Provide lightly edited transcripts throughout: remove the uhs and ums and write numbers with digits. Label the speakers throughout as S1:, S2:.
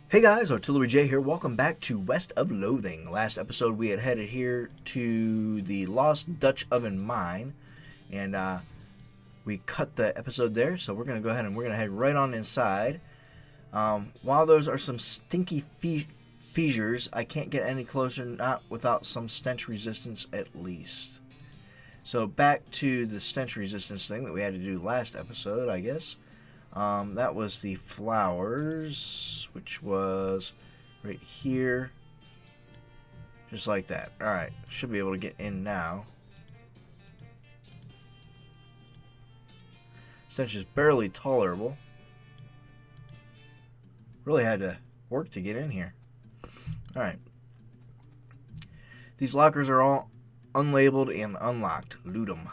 S1: Hey guys, Artillery J here. Welcome back to West of Loathing. Last episode we had headed here to the Lost Dutch Oven Mine, and we cut the episode there, so we're going to go ahead and we're going to head right on inside. While those are some stinky fissures, I can't get any closer, not without some stench resistance at least. So back to the stench resistance thing that we had to do last episode, I guess. That was the flowers, which was right here, just like that. Alright, should be able to get in now. Stench is barely tolerable. Really had to work to get in here. Alright. These lockers are all unlabeled and unlocked. Loot them.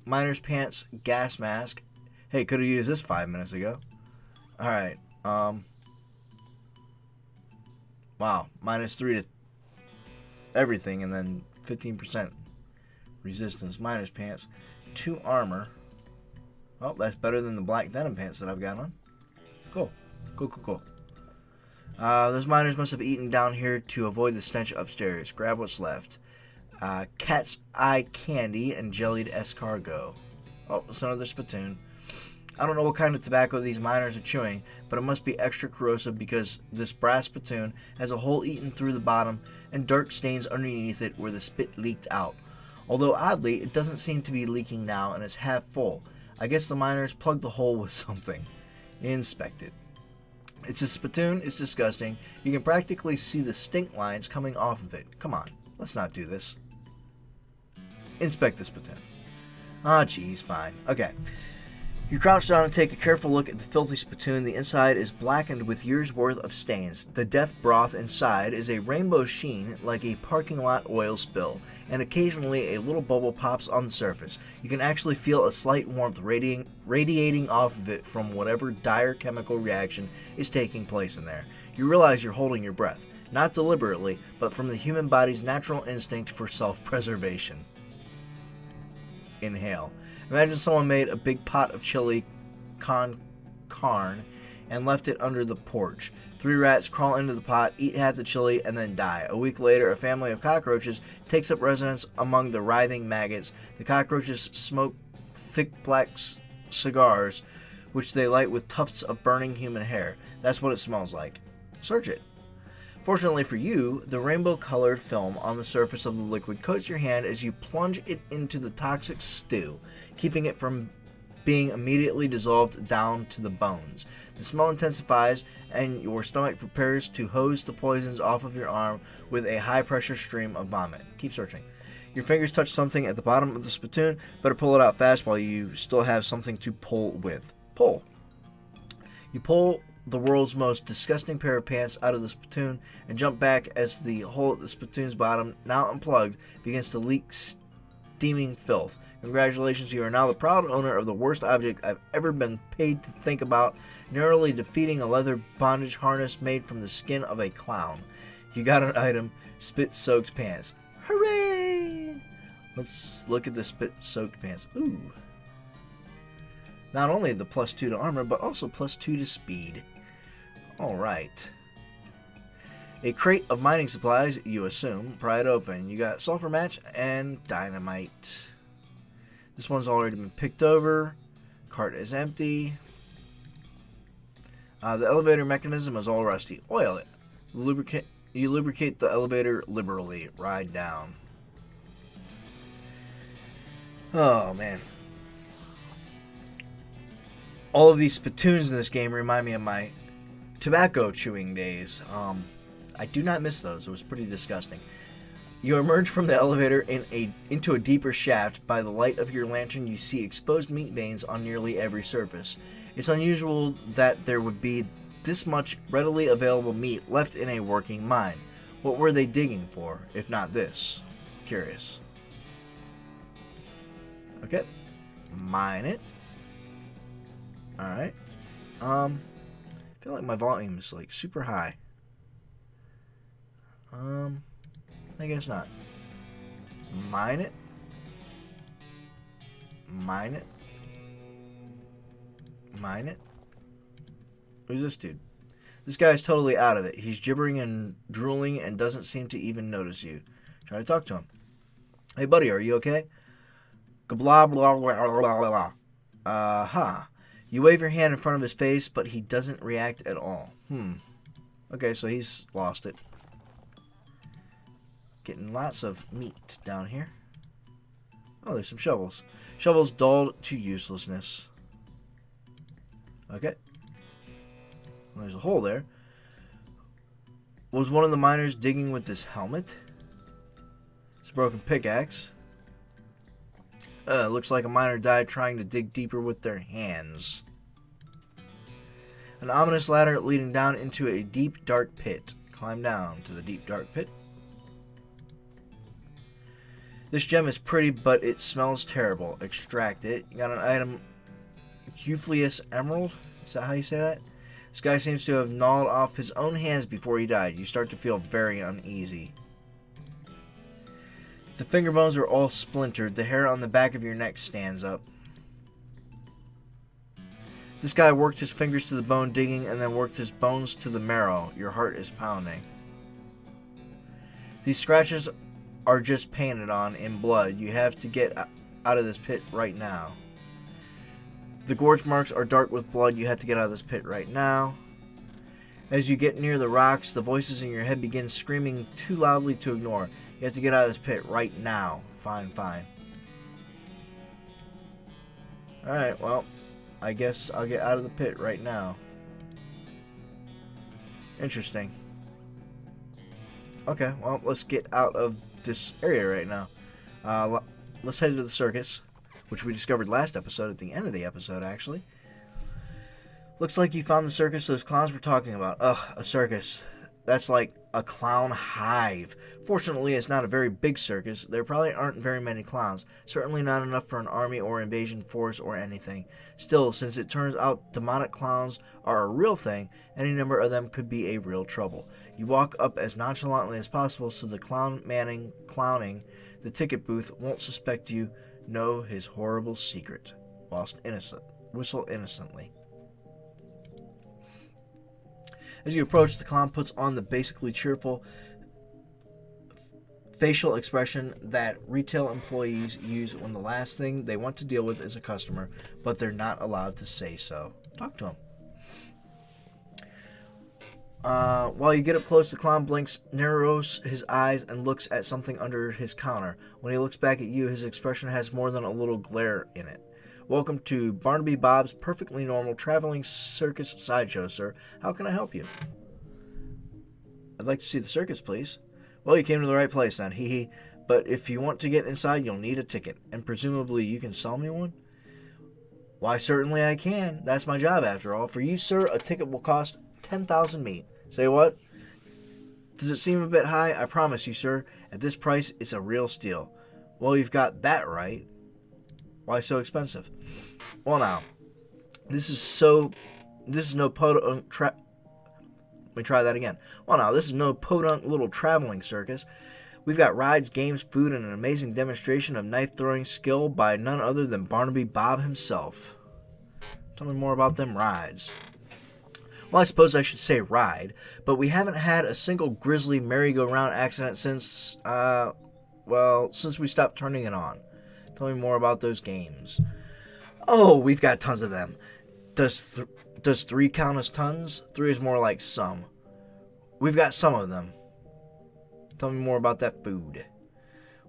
S1: Miner's pants, gas mask. Hey, could have used this 5 minutes ago. Alright, wow, -3 to everything, and then 15% resistance. Miner's pants, 2 armor. Well, that's better than the black denim pants that I've got on. Cool. Those miners must have eaten down here to avoid the stench upstairs. Grab what's left. Cat's eye candy and jellied escargot. Oh, it's another spittoon. I don't know what kind of tobacco these miners are chewing, but it must be extra corrosive because this brass spittoon has a hole eaten through the bottom and dark stains underneath it where the spit leaked out. Although oddly, it doesn't seem to be leaking now and is half full. I guess the miners plugged the hole with something. Inspect it. It's a spittoon, it's disgusting. You can practically see the stink lines coming off of it. Come on, let's not do this. Inspect the spittoon. Ah, geez, fine. Okay. You crouch down and take a careful look at the filthy spittoon. The inside is blackened with years' worth of stains. The death broth inside is a rainbow sheen like a parking lot oil spill, and occasionally a little bubble pops on the surface. You can actually feel a slight warmth radiating off of it from whatever dire chemical reaction is taking place in there. You realize you're holding your breath, not deliberately, but from the human body's natural instinct for self-preservation. Inhale. Imagine someone made a big pot of chili con carne and left it under the porch. 3 rats crawl into the pot, eat half the chili, and then die. A week later, a family of cockroaches takes up residence among the writhing maggots. The cockroaches smoke thick black cigars, which they light with tufts of burning human hair. That's what it smells like. Search it. Fortunately for you, the rainbow-colored film on the surface of the liquid coats your hand as you plunge it into the toxic stew, keeping it from being immediately dissolved down to the bones. The smell intensifies, and your stomach prepares to hose the poisons off of your arm with a high-pressure stream of vomit. Keep searching. Your fingers touch something at the bottom of the spittoon. Better pull it out fast while you still have something to pull with. Pull. You pull the world's most disgusting pair of pants out of the spittoon and jump back as the hole at the spittoon's bottom, now unplugged, begins to leak steaming filth. Congratulations, you are now the proud owner of the worst object I've ever been paid to think about, narrowly defeating a leather bondage harness made from the skin of a clown. You got an item, spit-soaked pants. Hooray! Let's look at the spit-soaked pants. Ooh. Not only the +2 to armor, but also +2 to speed. Alright. A crate of mining supplies, you assume. Pry it open. You got sulfur match and dynamite. This one's already been picked over. Cart is empty. The elevator mechanism is all rusty. Oil it. You lubricate the elevator liberally. Ride down. Oh, man. All of these spittoons in this game remind me of my tobacco chewing days. I do not miss those. It was pretty disgusting. You emerge from the elevator into a deeper shaft. By the light of your lantern, you see exposed meat veins on nearly every surface. It's unusual that there would be this much readily available meat left in a working mine. What were they digging for, if not this? Curious. Okay. Mine it. Alright. I feel like my volume is like super high. I guess not. Mine it. Mine it. Mine it. Who's this dude? This guy's totally out of it. He's gibbering and drooling and doesn't seem to even notice you. Try to talk to him. Hey, buddy, are you okay? Blah, blah, blah, blah, blah. Huh. You wave your hand in front of his face, but he doesn't react at all. Okay, so he's lost it. Getting lots of meat down here. Oh, there's some shovels. Shovels dulled to uselessness. Okay. Well, there's a hole there. Was one of the miners digging with this helmet? It's a broken pickaxe. Looks like a miner died trying to dig deeper with their hands. An ominous ladder leading down into a deep, dark pit. Climb down to the deep, dark pit. This gem is pretty, but it smells terrible. Extract it. You got an item, Euphleus Emerald? Is that how you say that? This guy seems to have gnawed off his own hands before he died. You start to feel very uneasy. The finger bones are all splintered. The hair on the back of your neck stands up. This guy worked his fingers to the bone digging and then worked his bones to the marrow. Your heart is pounding. These scratches are just painted on in blood. You have to get out of this pit right now. The gorge marks are dark with blood. You have to get out of this pit right now. As you get near the rocks, the voices in your head begin screaming too loudly to ignore. You have to get out of this pit right now. Fine, fine. Alright, well, I guess I'll get out of the pit right now. Interesting. Okay, well, let's get out of this area right now. Let's head to the circus, which we discovered last episode, at the end of the episode, actually. Looks like you found the circus those clowns were talking about. Ugh, a circus. That's like a clown hive. Fortunately, it's not a very big circus. There probably aren't very many clowns. Certainly not enough for an army or invasion force or anything. Still, since it turns out demonic clowns are a real thing, any number of them could be a real trouble. You walk up as nonchalantly as possible so the clown manning clowning the ticket booth won't suspect you know his horrible secret. Whilst whistle innocently. As you approach, the clown puts on the basically cheerful facial expression that retail employees use when the last thing they want to deal with is a customer, but they're not allowed to say so. Talk to him. While you get up close, the clown blinks, narrows his eyes, and looks at something under his counter. When he looks back at you, his expression has more than a little glare in it. Welcome to Barnaby Bob's perfectly normal traveling circus sideshow, sir. How can I help you? I'd like to see the circus, please. Well, you came to the right place then, hee hee. But if you want to get inside, you'll need a ticket. And presumably you can sell me one? Why, certainly I can. That's my job, after all. For you, sir, a ticket will cost 10,000 meat. Say what? Does it seem a bit high? I promise you, sir, at this price, it's a real steal. Well, you've got that right. Why so expensive? Well, now, this is no podunk Let me try that again. Well, now, this is no podunk little traveling circus. We've got rides, games, food, and an amazing demonstration of knife-throwing skill by none other than Barnaby Bob himself. Tell me more about them rides. Well, I suppose I should say ride, but we haven't had a single grisly merry-go-round accident since we stopped turning it on. Tell me more about those games. Oh, we've got tons of them. Does 3 count as tons? 3 is more like some. We've got some of them. Tell me more about that food.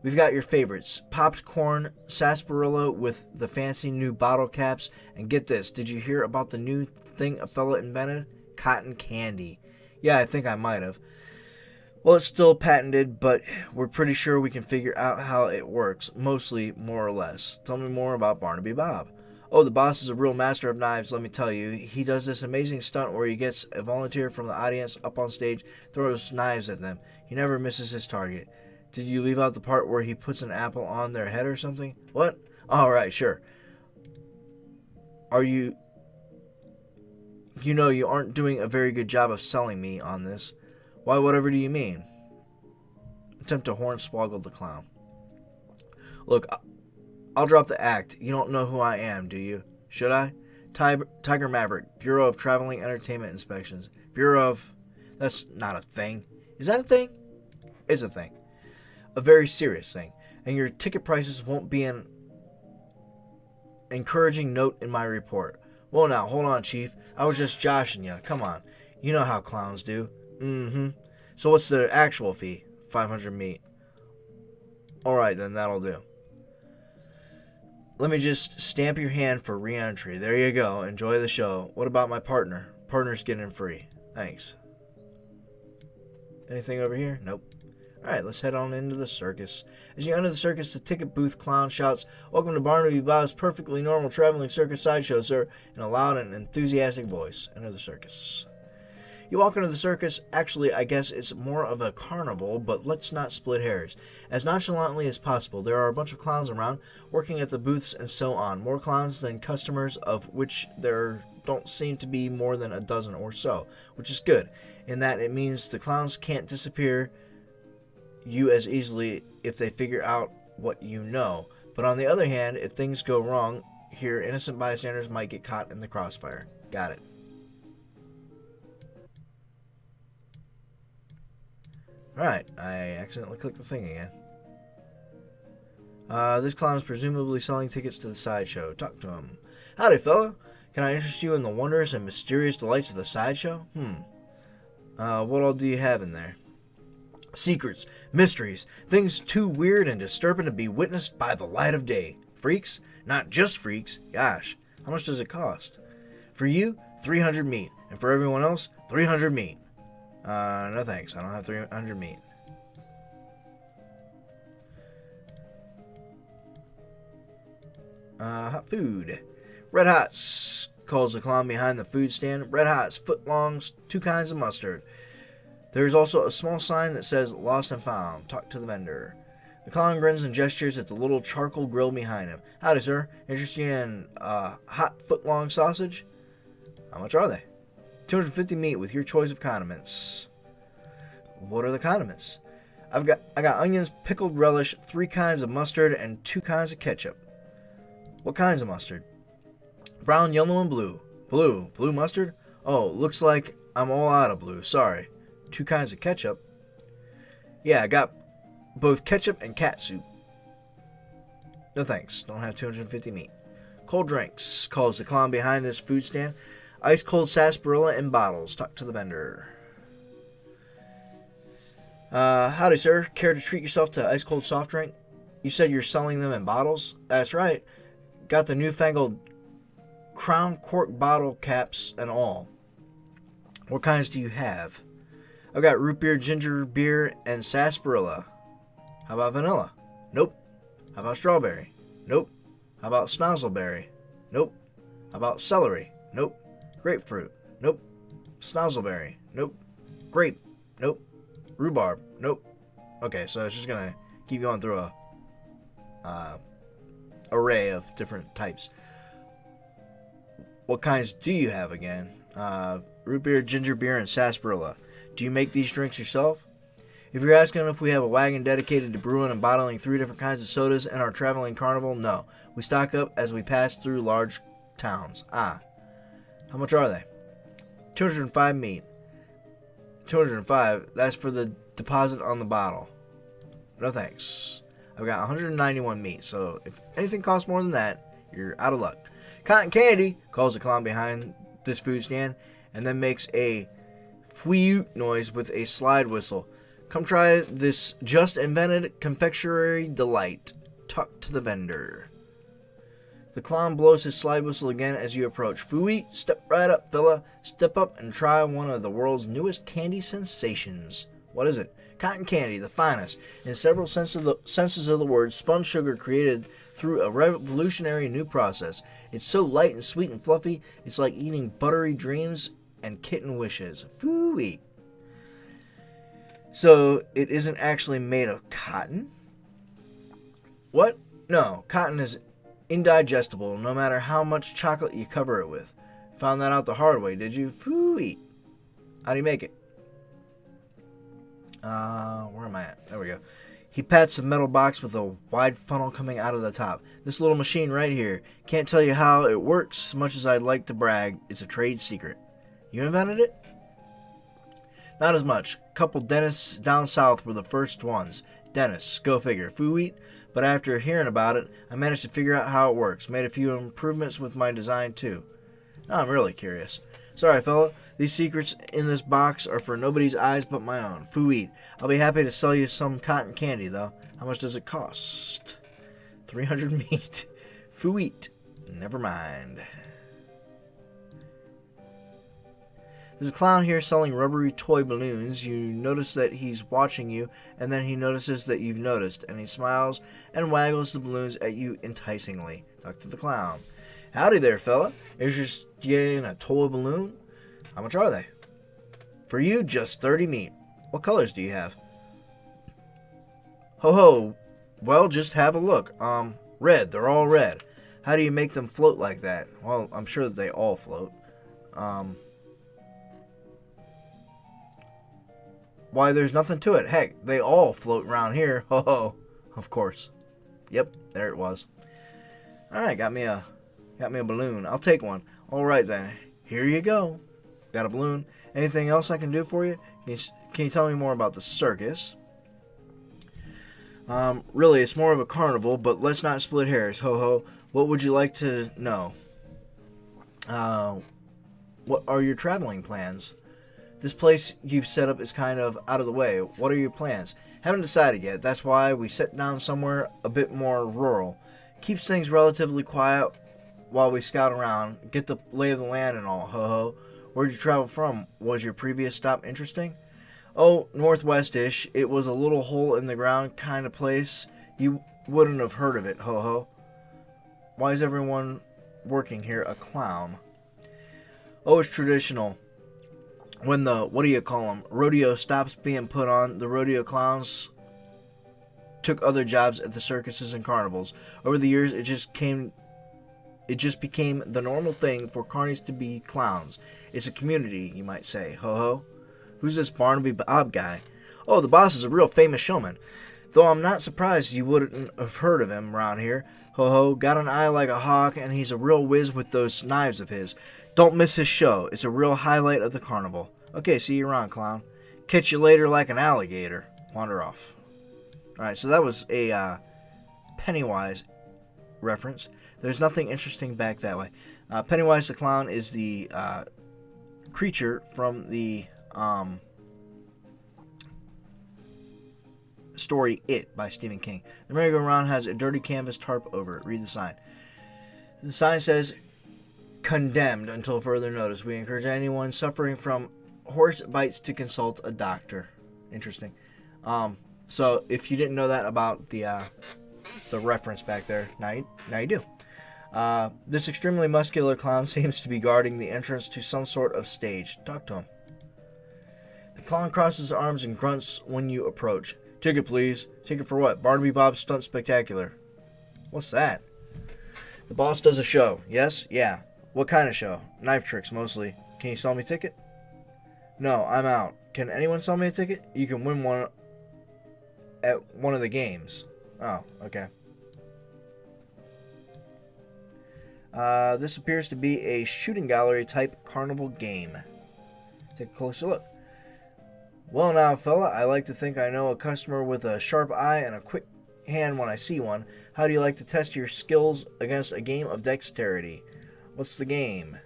S1: We've got your favorites. Popped corn, sarsaparilla with the fancy new bottle caps. And get this, did you hear about the new thing a fella invented? Cotton candy. Yeah, I think I might have. Well, it's still patented, but we're pretty sure we can figure out how it works. Mostly, more or less. Tell me more about Barnaby Bob. Oh, the boss is a real master of knives, let me tell you. He does this amazing stunt where he gets a volunteer from the audience up on stage, throws knives at them. He never misses his target. Did you leave out the part where he puts an apple on their head or something? What? All right, sure. Are you... You know, you aren't doing a very good job of selling me on this. Why, whatever do you mean? Attempt to hornswoggle the clown. Look, I'll drop the act. You don't know who I am, do you? Should I? Tiger Maverick, Bureau of Traveling Entertainment Inspections. Bureau of... That's not a thing. Is that a thing? It's a thing. A very serious thing. And your ticket prices won't be an encouraging note in my report. Well, now, hold on, Chief. I was just joshing you. Come on. You know how clowns do. Mm-hmm. So what's the actual fee? 500 meat. Alright, then that'll do. Let me just stamp your hand for re-entry. There you go. Enjoy the show. What about my partner? Partner's getting free. Thanks. Anything over here? Nope. Alright, let's head on into the circus. As you enter the circus, the ticket booth clown shouts, "Welcome to Barnaby Bob's perfectly normal traveling circus sideshow, sir," in a loud and enthusiastic voice. Enter the circus. You walk into the circus. Actually, I guess it's more of a carnival, but let's not split hairs. As nonchalantly as possible, there are a bunch of clowns around, working at the booths and so on. More clowns than customers, of which there don't seem to be more than a dozen or so, which is good, in that it means the clowns can't disappear you as easily if they figure out what you know. But on the other hand, if things go wrong here, innocent bystanders might get caught in the crossfire. Got it. Alright, I accidentally clicked the thing again. This clown is presumably selling tickets to the sideshow. Talk to him. Howdy, fella. Can I interest you in the wonders and mysterious delights of the sideshow? What all do you have in there? Secrets, mysteries, things too weird and disturbing to be witnessed by the light of day. Freaks? Not just freaks. Gosh, how much does it cost? For you, 300 meat, and for everyone else, 300 meat. No thanks, I don't have 300 meat. Hot food. Red Hots, calls the clown behind the food stand. Red Hots, footlongs, 2 kinds of mustard. There is also a small sign that says "Lost and Found." Talk to the vendor. The clown grins and gestures at the little charcoal grill behind him. Howdy, sir. Interested in hot footlong sausage? How much are they? 250 meat with your choice of condiments. What are the condiments? I got onions, pickled relish, 3 kinds of mustard, and 2 kinds of ketchup. What kinds of mustard? Brown, yellow, and blue. Blue mustard? Oh, looks like I'm all out of blue. Sorry. 2 kinds of ketchup? Yeah, I got both ketchup and cat soup. No thanks. Don't have 250 meat. Cold drinks, calls the clown behind this food stand. Ice cold sarsaparilla in bottles. Talk to the vendor. Howdy, sir. Care to treat yourself to ice cold soft drink? You said you're selling them in bottles? That's right. Got the newfangled crown cork bottle caps and all. What kinds do you have? I've got root beer, ginger beer, and sarsaparilla. How about vanilla? Nope. How about strawberry? Nope. How about snozzleberry? Nope. How about celery? Nope. Grapefruit? Nope. Snozzleberry? Nope. Grape? Nope. Rhubarb? Nope. Okay, so it's just gonna keep going through a array of different types. What kinds do you have again? Root beer, ginger beer, and sarsaparilla. Do you make these drinks yourself? If you're asking if we have a wagon dedicated to brewing and bottling 3 different kinds of sodas in our traveling carnival, no. We stock up as we pass through large towns. How much are they? 205 meat. 205, that's for the deposit on the bottle. No thanks. I've got 191 meat, so if anything costs more than that, you're out of luck. Cotton candy, calls the clown behind this food stand, and then makes a fwee noise with a slide whistle. Come try this just invented confectionery delight. Talk to the vendor. The clown blows his slide whistle again as you approach. Fooey, step right up, fella. Step up and try one of the world's newest candy sensations. What is it? Cotton candy, the finest. In several senses of the word, spun sugar created through a revolutionary new process. It's so light and sweet and fluffy, it's like eating buttery dreams and kitten wishes. Fooey. So, it isn't actually made of cotton? What? No, cotton is indigestible no matter how much chocolate you cover it with. Found that out the hard way, did you? Fooey. How do you make it? Where am I at? There we go. He pats the metal box with a wide funnel coming out of the top. This little machine right here. Can't tell you how it works, much as I'd like to brag. It's a trade secret. You invented it? Not as much. Couple dentists down south were the first ones. Dentists, go figure. Foo-eat. But after hearing about it, I managed to figure out how it works. Made a few improvements with my design too. Now I'm really curious. Sorry, fella. These secrets in this box are for nobody's eyes but my own. Foo-eat. I'll be happy to sell you some cotton candy, though. How much does it cost? 300 meat. Foo-eat. Never mind. There's a clown here selling rubbery toy balloons. You notice that he's watching you, and then he notices that you've noticed, and he smiles and waggles the balloons at you enticingly. Talk to the clown. Howdy there, fella. Is you getting a toy balloon? How much are they? For you, just 30 meat. What colors do you have? Ho ho. Well, just have a look. Red. They're all red. How do you make them float like that? Well, I'm sure that they all float. Why, there's nothing to it. Heck, they all float around here. Ho ho. Of course. Yep, there it was. Alright, got me a balloon. I'll take one. Alright then. Here you go. Got a balloon. Anything else I can do for you? Can you tell me more about the circus? Really, it's more of a carnival, but let's not split hairs. Ho ho. What would you like to know? What are your traveling plans? This place you've set up is kind of out of the way. What are your plans? Haven't decided yet. That's why we set down somewhere a bit more rural. Keeps things relatively quiet while we scout around, get the lay of the land and all. Ho ho. Where'd you travel from? Was your previous stop interesting? Oh, northwest-ish. It was a little hole-in-the-ground kind of place. You wouldn't have heard of it. Ho ho. Why is everyone working here a clown? Oh, it's traditional. When the, rodeo stops being put on, the rodeo clowns took other jobs at the circuses and carnivals. Over the years, it just became the normal thing for carnies to be clowns. It's a community, you might say. Ho ho. Who's this Barnaby Bob guy? Oh, the boss is a real famous showman. Though I'm not surprised you wouldn't have heard of him around here. Ho ho. Got an eye like a hawk, and he's a real whiz with those knives of his. Don't miss his show. It's a real highlight of the carnival. Okay, see you around, clown. Catch you later like an alligator. Wander off. Alright, so that was a Pennywise reference. There's nothing interesting back that way. Pennywise the clown is the creature from the story It by Stephen King. The merry-go-round has a dirty canvas tarp over it. Read the sign. The sign says, condemned until further notice. We encourage anyone suffering from horse bites to consult a doctor. Interesting. So if you didn't know that about the reference back there, now you do. This extremely muscular clown seems to be guarding the entrance to some sort of stage. Talk to him. The clown crosses his arms and grunts when you approach. Ticket, please. Ticket for what? Barnaby Bob's Stunt Spectacular. What's that? The boss does a show. Yes? Yeah. What kind of show? Knife tricks, mostly. Can you sell me a ticket? No, I'm out. Can anyone sell me a ticket? You can win one at one of the games. Oh, okay. This appears to be a shooting gallery type carnival game. Take a closer look. Well now, fella, I like to think I know a customer with a sharp eye and a quick hand when I see one. How do you like to test your skills against a game of dexterity? What's the game?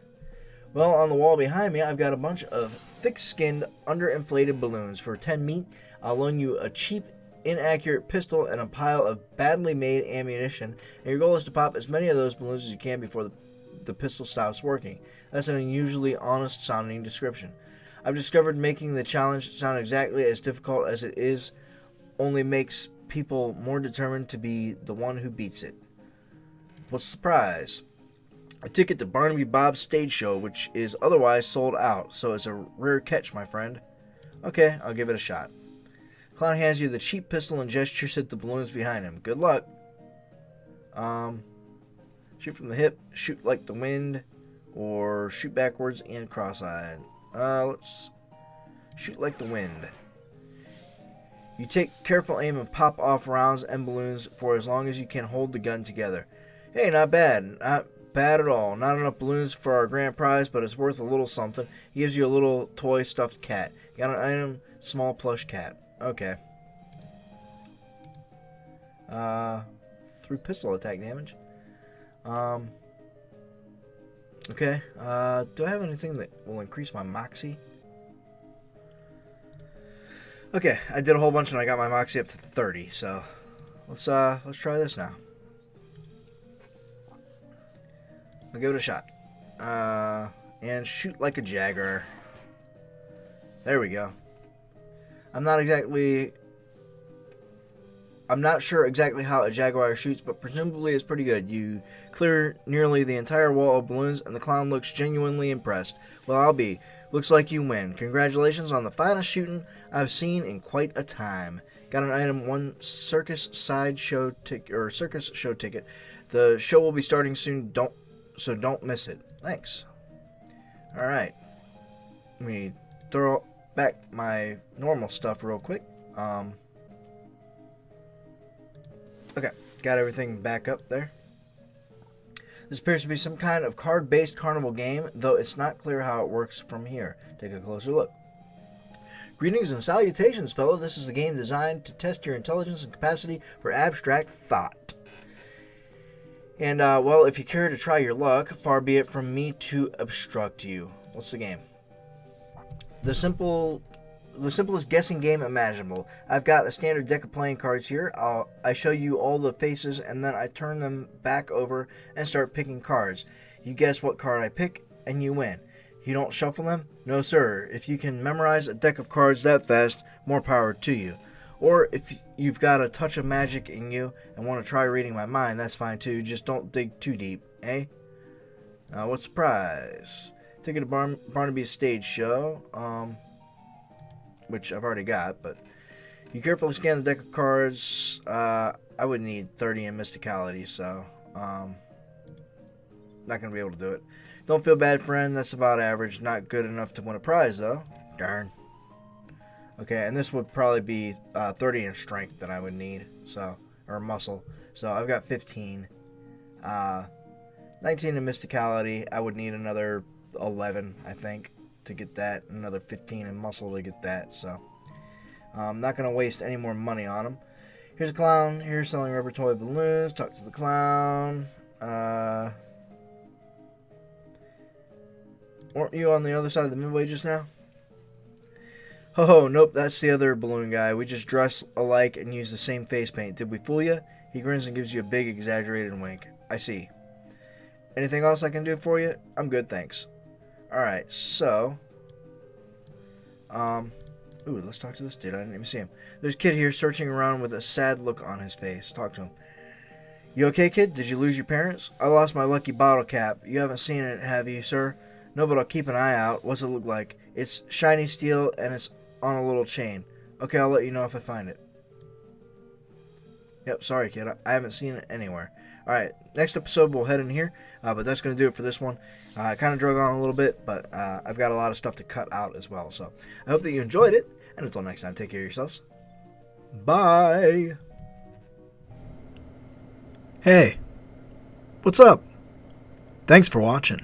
S1: Well, on the wall behind me, I've got a bunch of thick-skinned, underinflated balloons. For 10 meat, I'll loan you a cheap, inaccurate pistol and a pile of badly made ammunition, and your goal is to pop as many of those balloons as you can before the pistol stops working. That's an unusually honest-sounding description. I've discovered making the challenge sound exactly as difficult as it is only makes people more determined to be the one who beats it. What's the prize? A ticket to Barnaby Bob's stage show, which is otherwise sold out, so it's a rare catch, my friend. Okay, I'll give it a shot. The clown hands you the cheap pistol and gestures at the balloons behind him. Good luck. Shoot from the hip, shoot like the wind, or shoot backwards and cross-eyed. Let's shoot like the wind. You take careful aim and pop off rounds and balloons for as long as you can hold the gun together. Hey, not bad. Not bad at all. Not enough balloons for our grand prize, but it's worth a little something. He gives you a little toy stuffed cat. Got an item, small plush cat. Okay. 3 pistol attack damage. Okay. Do I have anything that will increase my moxie? Okay, I did a whole bunch and I got my moxie up to 30, so let's try this now. I'll give it a shot. And shoot like a jaguar. There we go. I'm not sure exactly how a jaguar shoots, but presumably it's pretty good. You clear nearly the entire wall of balloons, and the clown looks genuinely impressed. Well, I'll be. Looks like you win. Congratulations on the finest shooting I've seen in quite a time. Got an item, 1 Circus Sideshow ticket, Circus show ticket. The show will be starting soon. So don't miss it. Thanks. All right. Let me throw back my normal stuff real quick. Okay, got everything back up there. This appears to be some kind of card-based carnival game, though it's not clear how it works from here. Take a closer look. Greetings and salutations, fellow. This is the game designed to test your intelligence and capacity for abstract thought. And, well, if you care to try your luck, far be it from me to obstruct you. What's the game? The simplest guessing game imaginable. I've got a standard deck of playing cards here. I show you all the faces, and then I turn them back over and start picking cards. You guess what card I pick, and you win. You don't shuffle them? No, sir. If you can memorize a deck of cards that fast, more power to you. Or if you've got a touch of magic in you and want to try reading my mind, that's fine too. Just don't dig too deep, eh? What's the prize? Ticket to Barnaby's stage show. Which I've already got, but you carefully scan the deck of cards. I would need 30 in mysticality, so not gonna be able to do it. Don't feel bad, friend. That's about average. Not good enough to win a prize, though. Darn. Okay, and this would probably be 30 in strength that I would need, so, or muscle. So I've got 15. 19 in mysticality. I would need another 11, I think, to get that. Another 15 in muscle to get that, so I'm not going to waste any more money on them. Here's a clown here selling rubber toy balloons. Talk to the clown. Weren't you on the other side of the midway just now? Ho, nope, that's the other balloon guy. We just dress alike and use the same face paint. Did we fool you? He grins and gives you a big exaggerated wink. I see. Anything else I can do for you? I'm good, thanks. Alright, so ooh, let's talk to this dude. I didn't even see him. There's a kid here searching around with a sad look on his face. Talk to him. You okay, kid? Did you lose your parents? I lost my lucky bottle cap. You haven't seen it, have you, sir? No, but I'll keep an eye out. What's it look like? It's shiny steel and it's on a little chain. Okay, I'll let you know if I find it. Yep, sorry, kid. I haven't seen it anywhere. Alright, next episode we'll head in here, but that's going to do it for this one. I kind of drug on a little bit, but I've got a lot of stuff to cut out as well. So I hope that you enjoyed it, and until next time, take care of yourselves. Bye! Hey, what's up? Thanks for watching.